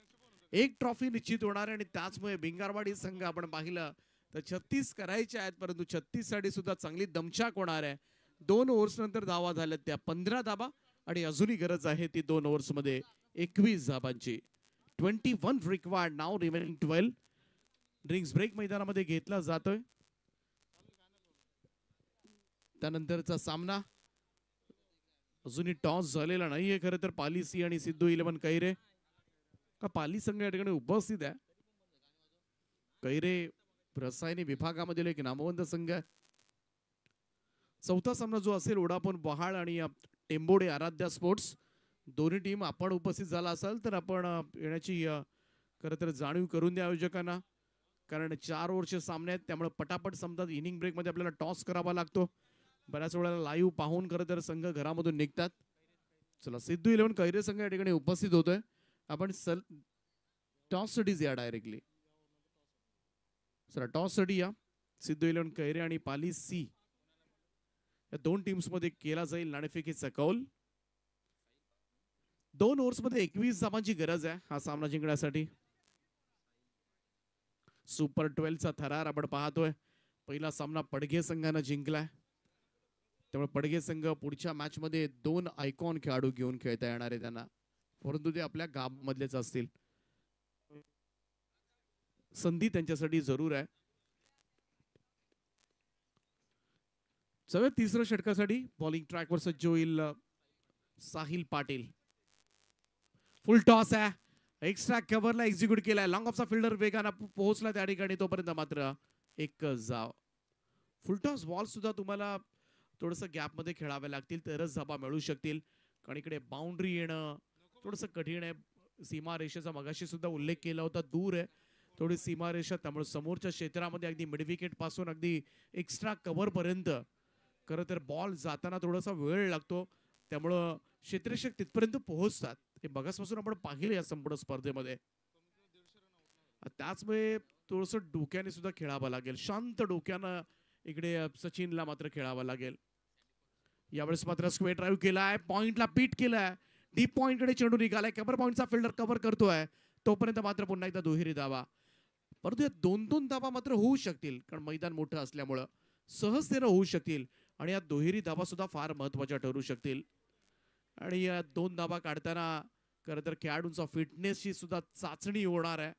एक ट्रॉफी निश्चित होणार आहे आणि त्याचमुळे भिंगारवाडी संघ आपण पाहिलं तर 36 करायचे आहेत, परंतु 36 साठी सुद्धा चांगली दमछाक होणार आहे. 2 ओव्हर्स नंतर धावा झाल्यात त्या 15 धाबा आणि अजूनही गरज आहे ती 2 ओव्हर्स मध्ये 21 धाबांची. 21 रिक्वायर्ड, नाव रिमेनिंग 12. ड्रिंक्स ब्रेक मैदानामध्ये घेतला जातोय. त्यानंतरचा सामना अजूनही टॉस झालेला नाहीये. खरं तर पाली सी आणि सिद्धू 11 कैरे का पाली संघ या ठिकाणी उपस्थित आहे. कैरे रसायने विभागामधील एक नामवंत संघ आहे. चौथा सामना जो असेल वोडाफोन बहाळ आणि टेंबोडे आराध्या स्पोर्ट्स, दोन्ही टीम आपण उपस्थित झाला असाल तर आपण येण्याची खरं तर जाणीव करून द्या आयोजकांना. कारण 4 ओव्हरचे सामने आहेत, त्यामुळे पटापट समजा इनिंग ब्रेक मध्ये आपल्याला टॉस करावा लागतो. बऱ्याच वेळेला लाईव्ह पाहून खरं तर संघ घरामधून निघतात. चला सिद्धू 11 कैरे संघ या ठिकाणी उपस्थित होतोय. आपण टॉस साठीच या डायरेक्टली. चला टॉस साठी या. सिद्धू 11 कैरे आणि पाली सी या 2 टीम्स मध्ये केला जाईल नाणेफेकीचा कौल. 2 ओव्हर्स मध्ये 21 धावांची गरज आहे हा सामना जिंकण्यासाठी. सुपर 12 चा थरार आपण पाहतोय. पहिला सामना पडघे संघानं जिंकलाय. त्यामुळे पडघे संघ पुढच्या मॅच मध्ये 2 आयकॉन खेळाडू घेऊन खेळता येणार आहे त्यांना, परंतु ते आपल्या गावामधलेच असतील. संधी त्यांच्यासाठी जरूर आहे. सगळ्यात तिसऱ्या षटकासाठी बॉलिंग ट्रॅकवर सज्ज होईल साहिल पाटील. फुल टॉस आहे. एक्स्ट्रा कव्हरला एक्झिक्यूट केलाय. लॉंग ऑफचा फिल्डर वेगाने पोहोचला त्या ठिकाणी, तोपर्यंत मात्र एक जाव. फुल टॉस बॉल सुद्धा तुम्हाला थोडस गॅप मध्ये खेळावे लागतील तरच धाबा मिळू शकतील. कारण इकडे बाउंड्री येणं थोडस कठीण आहे. सीमारेषेचा मगाशी सुद्धा उल्लेख केला होता, दूर आहे थोडी सीमारेषा, त्यामुळे समोरच्या क्षेत्रामध्ये अगदी मिड विकेट पासून अगदी एक्स्ट्रा कव्हर पर्यंत खरं तर बॉल जाताना थोडासा वेळ लागतो. त्यामुळं क्षेत्ररक्षक तिथपर्यंत पोहोचतात. हे बघासपासून आपण पाहिलं या संपूर्ण स्पर्धेमध्ये. त्याचमुळे थोडस डोक्याने सुद्धा खेळावं लागेल. शांत डोक्यानं इकडे सचिनला मात्र खेळावं लागेल. यावेळेस मात्र स्क्वेअर ड्राईव्ह केलाय. पॉइंटला बीट केलाय. डीप पॉइंट कडे चेंडू निघालाय. कव्हर पॉइंटचा फिल्डर कव्हर करतोय. तोपर्यंत मात्र पुन्हा एकदा दुहेरी धावा. परंतु या 2-2 धावा मात्र होऊ शकतील, कारण मैदान मोठं असल्यामुळं सहजतेनं होऊ शकतील. आणि या दुहेरी धावा सुद्धा फार महत्वाच्या ठरू शकतील. आणि या 2 धावा काढताना खरं तर खेळाडूंचा फिटनेसची सुद्धा चाचणी होणार आहे.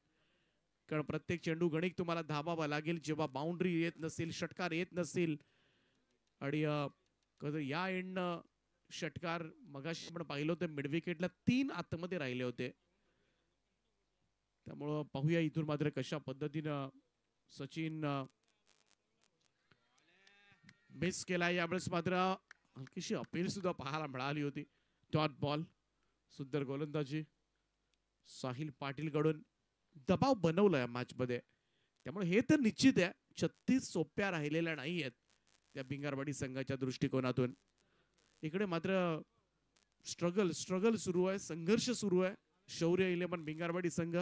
कारण प्रत्येक चेंडू गणिक तुम्हाला धावावा लागेल जेव्हा बाउंड्री येत नसेल, षटकार येत नसतील. आणि या एंडनं षटकार मगाशी आपण पाहिलं होतं मिड विकेटला 3 आतमध्ये राहिले होते. त्यामुळं पाहूया इथून मात्र कशा पद्धतीनं सचिन मिस केला. यावेळेस मात्र हलकीशी अपील सुद्धा पाहायला मिळाली होती. Dot ball. सुंदर गोलंदाजी साहिल पाटील कडून. दबाव बनवला या मॅच मध्ये, त्यामुळे हे तर निश्चित आहे 36 सोप्या राहिलेल्या नाही आहेत त्या भिंगारवाडी संघाच्या दृष्टिकोनातून. इकडे मात्र स्ट्रगल सुरू आहे, संघर्ष सुरू आहे. शौर्य 11 भिंगारवाडी संघ.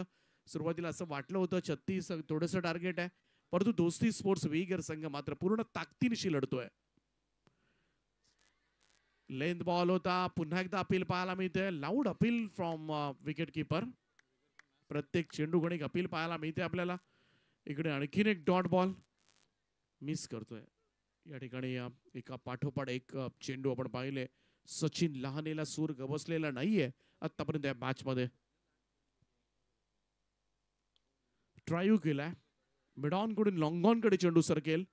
सुरुवातीला असं वाटलं होतं 36 थोडंसं टार्गेट आहे, परंतु दोस्ती स्पोर्ट्स विगर संघ मात्र पूर्ण ताकदीनिशी लढतोय. लेंथ बॉल होता. पुन्हा एकदा अपील पाहायला मिळते. Loud appeal from wicket keeper. प्रत्येक चेंडू गणिक अपील पाहायला मिळते आपल्याला. इकडे आणखीन एक डॉट बॉल. मिस करतोय. या ठिकाणी एका पाठोपाठ एक चेंडू आपण पाहिले. सचिन लहानेला सूर गवसलेला नाहीये आतापर्यंत या मॅच मध्ये. ट्रायू केलाय. मिडॉन कडून लॉंगॉन कडे चेंडू सरकेल.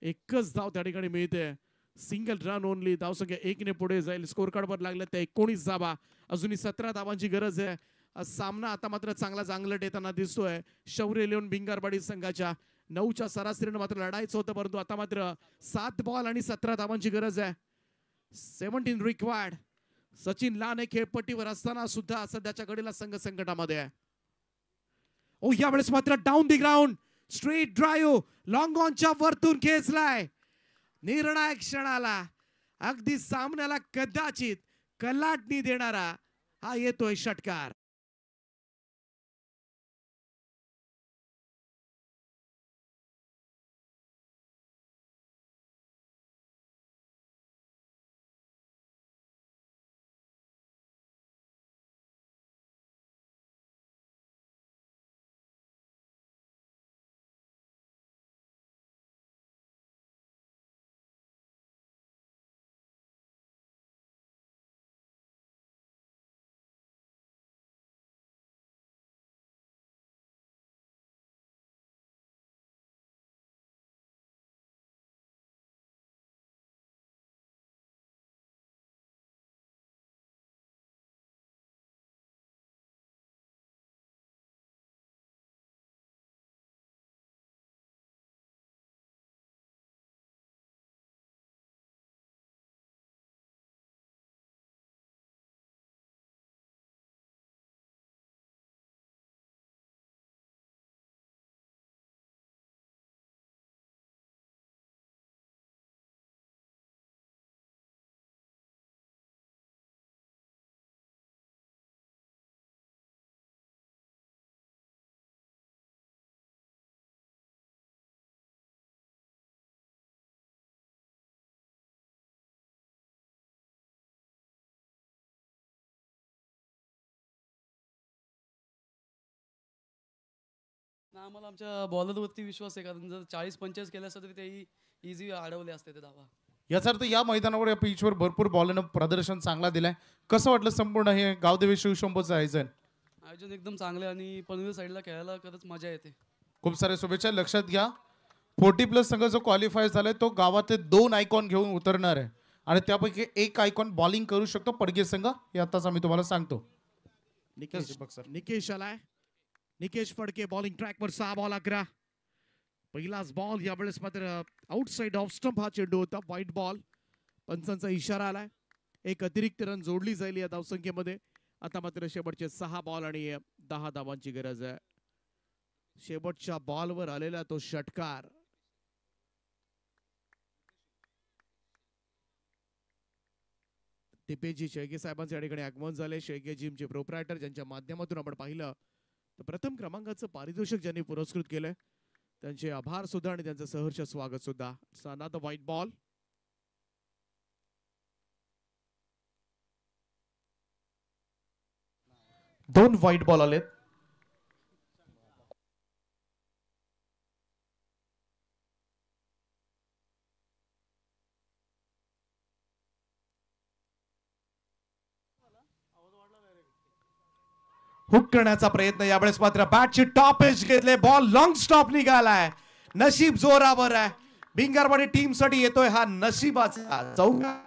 एकच धाव त्या ठिकाणी मिळते. Single run only. धावसंख्या 1 पुढे जाईल. स्कोर कार्ड वर लागल्या त्या 19 धावा. अजूनही 17 धावांची गरज आहे. सामना आता मात्र चांगला जांगलट येताना दिसतोय. शौर्य लिओन भिंगारवाडी संघाच्या 9च्या सरासरीनं मात्र लढायचं होतं, परंतु आता मात्र 7 बॉल आणि 17 धावांची गरज आहे. 17 रिक्वायर्ड. सचिन लाने खेळपट्टीवर असताना सुद्धा सध्याच्या घडीला संघ संकटामध्ये आहे. ओ यावेळेस मात्र down the ground straight drive long ऑनच्या वरतून खेचलाय. निर्णायक क्षणाला अगदी सामन्याला कदाचित कलाटणी देणारा हा येतोय षटकार. आम्हाला आमच्या बॉलरवरती विश्वास आहे, कारण जर 40-45 केले असतं तरी तेही इझी अडवले असते ते धावा. याचा अर्थ या मैदानावर या पिचवर भरपूर बॉलरनं प्रदर्शन चांगला दिलाय. कसं वाटलं संपूर्ण हे गावदेवी शिवशंभूचं आयोजन? आयोजन एकदम चांगले आणि पनवेल साईडला खेळायला खरंच मजा येते. खूप साऱ्या शुभेच्छा. लक्षात घ्या 40+ संघ जो क्वालिफाय झालाय तो गावातले 2 आयकॉन घेऊन उतरणार आहे आणि त्यापैकी एक आयकॉन बॉलिंग करू शकतो पडगे संघ. हे आताच आम्ही तुम्हाला सांगतो. निकेश आलाय. निकेश फडके बॉलिंग ट्रॅक वर 6 बॉल 11. पहिलाच बॉल यावेळेस मात्र आउटसाइड ऑफ स्टंप हा चेंडू होता. White ball. पंचांचा इशारा आलाय. एक अतिरिक्त रन जोडली जाईल या धावसंख्येमध्ये. आता मात्र शेवटचे 6 बॉल आणि 10 धावांची गरज आहे. शेवटच्या बॉलवर आलेला तो षटकार. दिपेजी शेळके साहेबांचे या ठिकाणी आगमन झाले. शेळके जिमचे प्रोप्रायटर ज्यांच्या माध्यमातून आपण पाहिलं तर प्रथम क्रमांकाचं पारितोषिक ज्यांनी पुरस्कृत केलंय त्यांचे आभार सुद्धा आणि त्यांचं सहर्ष स्वागत सुद्धा. The white ball. दोन व्हाईट बॉल आलेत. हुक करण्याचा प्रयत्न यावेळेस मात्र बॅटची टॉप एज घेतले. बॉल लॉंग स्टॉप निघालाय. नशीब जोरावर आहे. भिंगारवाडी टीम साठी येतोय हा नशिबाचा चौका.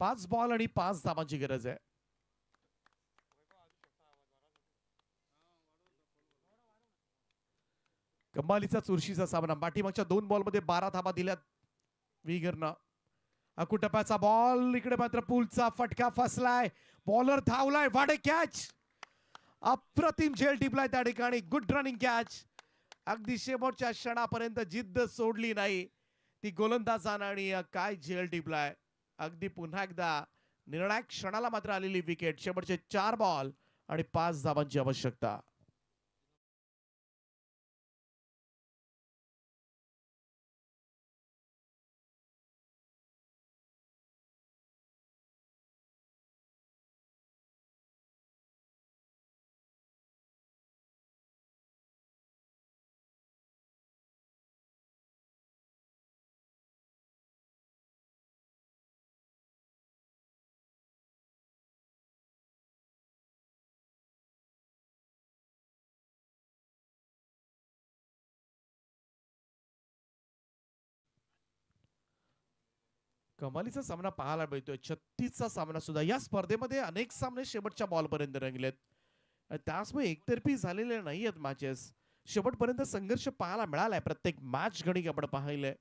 पाच बॉल आणि 5 धावांची गरज आहे. कमालीचा चुरशीचा सामना. पाठीमागच्या 2 बॉलमध्ये 12 धाबा दिल्यात विगरनं. अकुटप्याचा बॉल इकडे मात्र पुलचा फटका फसलाय. बॉलर धावलाय. वाडे कॅच. अप्रतिम झेल टिपलाय त्या ठिकाणी. Good running catch. अगदी शेवटच्या क्षणापर्यंत जिद्द सोडली नाही ती गोलंदाजानं आणि काय झेल टिपलाय. अगदी पुन्हा एकदा निर्णायक क्षणाला मात्र आलेली विकेट. शेवटचे 4 बॉल आणि 5 धावांची आवश्यकता. कमालीचा सामना पाहायला मिळतोय. 36चा सामना सुद्धा. या स्पर्धेमध्ये अनेक सामने शेवटच्या बॉलपर्यंत रंगलेत. त्याचमुळे एकतर्फी झालेले नाहीयेत मॅचेस. शेवटपर्यंत संघर्ष पाहायला मिळालाय. प्रत्येक मॅच गणिक आपण पाहिलंय.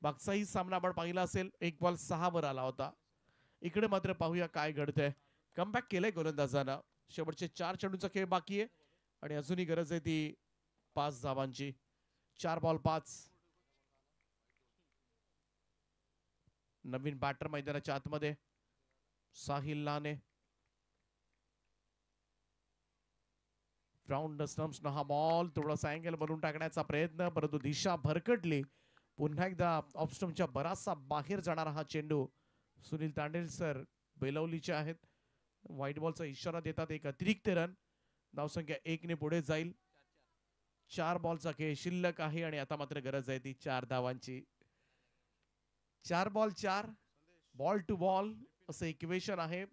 मागचाही सामना आपण पाहिला असेल. 1 बॉल 6 वर आला होता. इकडे मात्र पाहूया काय घडतंय. कमबॅक केलंय गोलंदाजानं. शेवटचे 4 चेंडूचा खेळ बाकी आहे आणि अजूनही गरज आहे ती 5 धावांची. 4 बॉल 5. नवीन बॅटर मैदानाच्या आतमध्ये साहिल लाने. राऊंड स्टंप्स हा बॉल थोडासा अँगल बनवून टाकण्याचा प्रयत्न, परंतु दिशा भरकटली. पुन्हा एकदा ऑफ स्टंपच्या बराचसा बाहेर जाणारा हा चेंडू. सुनील तांडेल सर बेलवलीचे आहेत. व्हाईट बॉलचा इशारा देतात. एक अतिरिक्त रन. धावसंख्या 1 ने पुढे जाईल. 4 बॉलचा खेळ शिल्लक आहे आणि आता मात्र गरज आहे ती 4 धावांची. 4 बॉल 4 बॉल टू बॉल असं इक्वेशन आहे.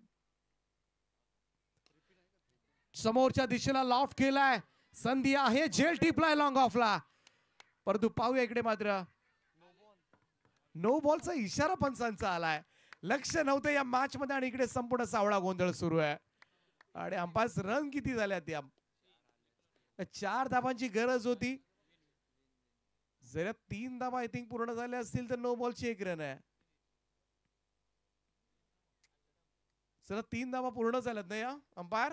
समोरच्या दिशेला लॉफ्ट केलाय. संधी आहे. झेल टिपलाय लॉंग ऑफला. परंतु पाहूया इकडे मात्र नो बॉलचा इशारा पंचांचा आलाय. लक्ष नव्हतं या मॅच मध्ये आणि इकडे संपूर्ण सावळा गोंधळ सुरू आहे. आणि अंपायर्स रन किती झाल्या त्या. 4 धावांची गरज होती. जरा 3 धावा आय थिंक पूर्ण झाल्या असतील तर नो बॉलची 1 रन आहे. जरा 3 धावा पूर्ण झाल्यात नाही अंपायर.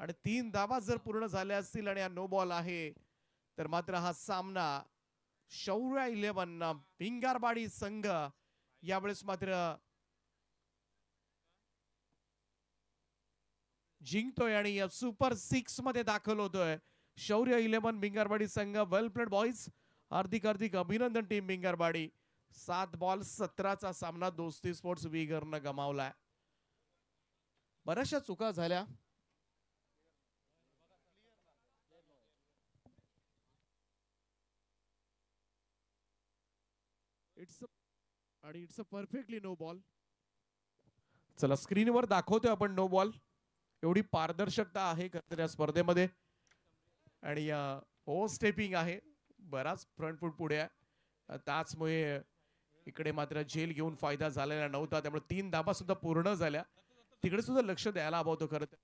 आणि 3 धावा जर पूर्ण झाल्या असतील आणि हा नो बॉल आहे तर मात्र हा सामना शौर्य 11 भिंगारवाडी संघ यावेळेस मात्र जिंकतोय आणि या सुपर 6 मध्ये दाखल होतोय. शौर्य 11 भिंगारवाडी संघ. वेल प्लेड बॉयज. हार्दिक हार्दिक अभिनंदन टीम भिंगारवाडी. 7 बॉल 17चा सामना दोस्ती स्पोर्ट्स विगरनं गमावलाय. बऱ्याचशा चुका झाल्या. It's a perfectly no ball. चला स्क्रीनवर दाखवतोय आपण नो बॉल. एवढी पारदर्शकता आहे या स्पर्धेमध्ये आणि ओ स्टेपिंग आहे. बराच फ्रंट फूट पुढे आहे. त्याचमुळे इकडे मात्र झेल घेऊन फायदा झालेला नव्हता. त्यामुळे 3 धाबा सुद्धा पूर्ण झाल्या. तिकडे सुद्धा लक्ष द्यायला हवं होतं खरं तर.